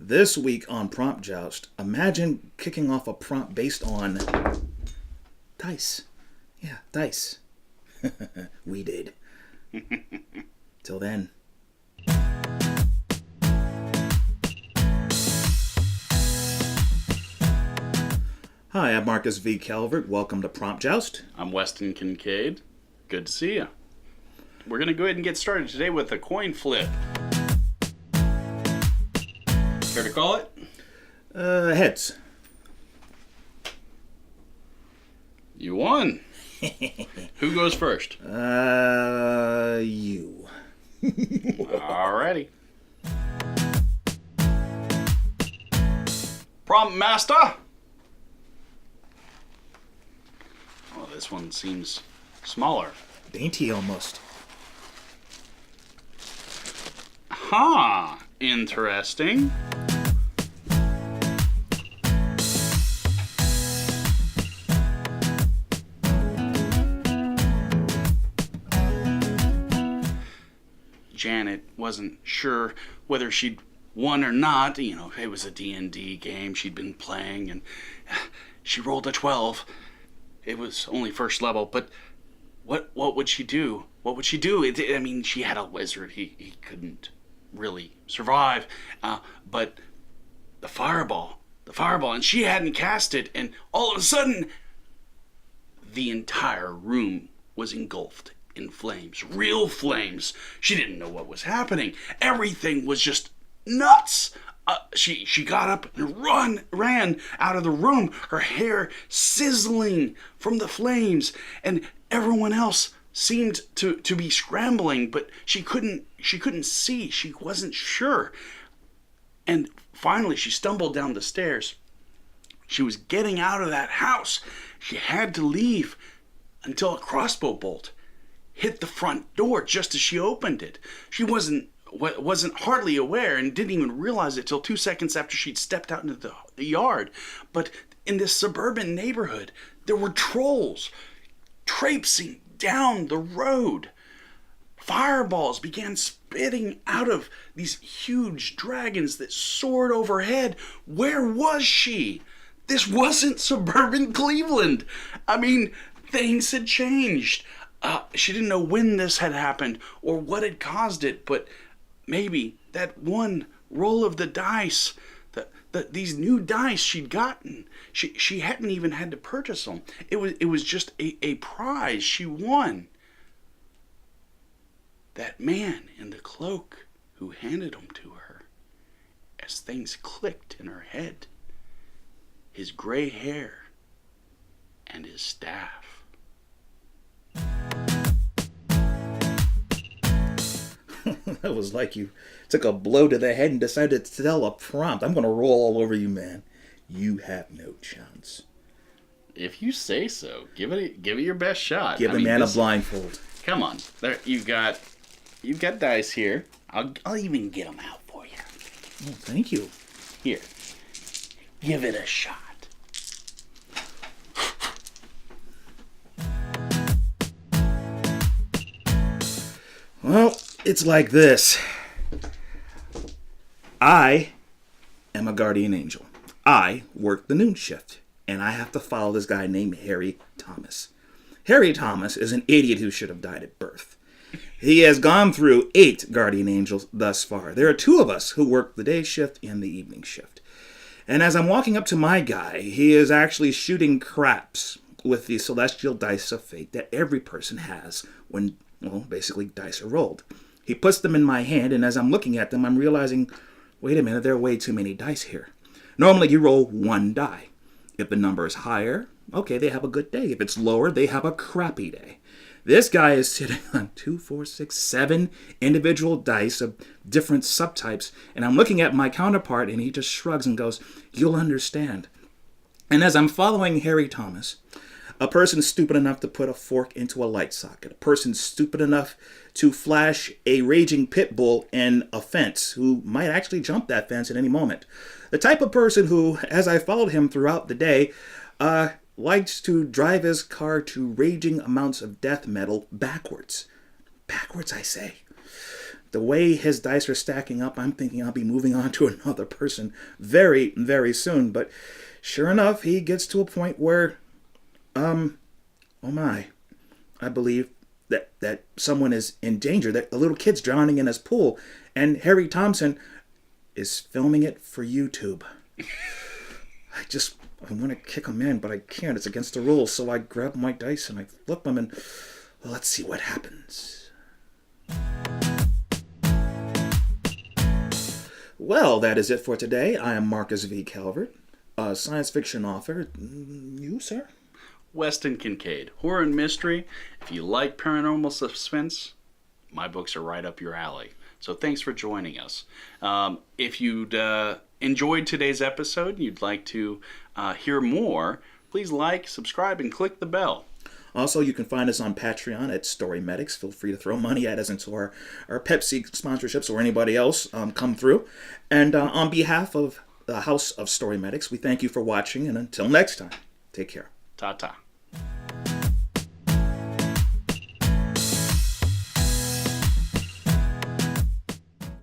This week on Prompt Joust, imagine kicking off a prompt based on dice. Yeah, dice. We did. Till then. Hi, I'm Marcus V. Calvert. Welcome to Prompt Joust. I'm Weston Kincade. Good to see you. We're going to go ahead and get started today with a coin flip. Care to call it? Heads. You won. Who goes first? You. Alrighty. Prompt Master. Oh, this one seems smaller. Dainty almost. Huh. Interesting. Janet wasn't sure whether she'd won or not. You know, it was a D&D game she'd been playing, and she rolled a 12. It was only first level, but what would she do? What would she do? I mean, she had a wizard. He couldn't really survive. But the fireball, and she hadn't cast it, and all of a sudden, the entire room was engulfed in flames. Real flames. She didn't know what was happening. Everything was just nuts. She got up and ran out of the room, her hair sizzling from the flames, and everyone else seemed to be scrambling, but she couldn't see. She wasn't sure. And finally she stumbled down the stairs. She was getting out of that house. She had to leave until a crossbow bolt hit the front door just as she opened it. She wasn't hardly aware and didn't even realize it till 2 seconds after she'd stepped out into the yard. But in this suburban neighborhood, there were trolls traipsing down the road. Fireballs began spitting out of these huge dragons that soared overhead. Where was she? This wasn't suburban Cleveland. I mean, things had changed. She didn't know when this had happened or what had caused it, but maybe that one roll of the dice, these new dice she'd gotten, she hadn't even had to purchase them. It was just a prize she won. That man in the cloak who handed them to her, as things clicked in her head, his gray hair and his staff. That was like you took a blow to the head and decided to tell a prompt. I'm going to roll all over you, man. You have no chance. If you say so, give it your best shot. Give a man a blindfold. Come on, there you've got dice here. I'll even get them out for you. Oh, thank you. Here, give it a shot. Well, it's like this. I am a guardian angel. I work the noon shift, and I have to follow this guy named Harry Thomas. Harry Thomas is an idiot who should have died at birth. He has gone through 8 guardian angels thus far. There are 2 of us who work the day shift and the evening shift. And as I'm walking up to my guy, he is actually shooting craps with the celestial dice of fate that every person has when, well, basically dice are rolled. He puts them in my hand, and as I'm looking at them, I'm realizing, wait a minute, there are way too many dice here. Normally, you roll 1 die. If the number is higher, okay, they have a good day. If it's lower, they have a crappy day. This guy is sitting on 2, 4, 6, 7 individual dice of different subtypes, and I'm looking at my counterpart, and he just shrugs and goes, "You'll understand." And as I'm following Harry Thomas, a person stupid enough to put a fork into a light socket, a person stupid enough to flash a raging pit bull in a fence who might actually jump that fence at any moment. The type of person who, as I followed him throughout the day, likes to drive his car to raging amounts of death metal backwards. Backwards, I say. the way his dice are stacking up, I'm thinking I'll be moving on to another person very, very soon. But sure enough, he gets to a point where, oh my, I believe that someone is in danger, that a little kid's drowning in his pool, and Harry Thompson is filming it for YouTube. I want to kick him in, but I can't. It's against the rules. So I grab my dice and I flip them, and well, let's see what happens. Well, that is it for today. I am Marcus V. Calvert, a science fiction author. You, sir? Weston Kincade, horror and mystery. If you like paranormal suspense, my books are right up your alley. So thanks for joining us. If you'd enjoyed today's episode and you'd like to hear more, please like, subscribe, and click the bell. Also, you can find us on Patreon at StoryMedics. Feel free to throw money at us into our Pepsi sponsorships or anybody else come through. And on behalf of the House of StoryMedics, we thank you for watching, and until next time, take care. Ta-ta.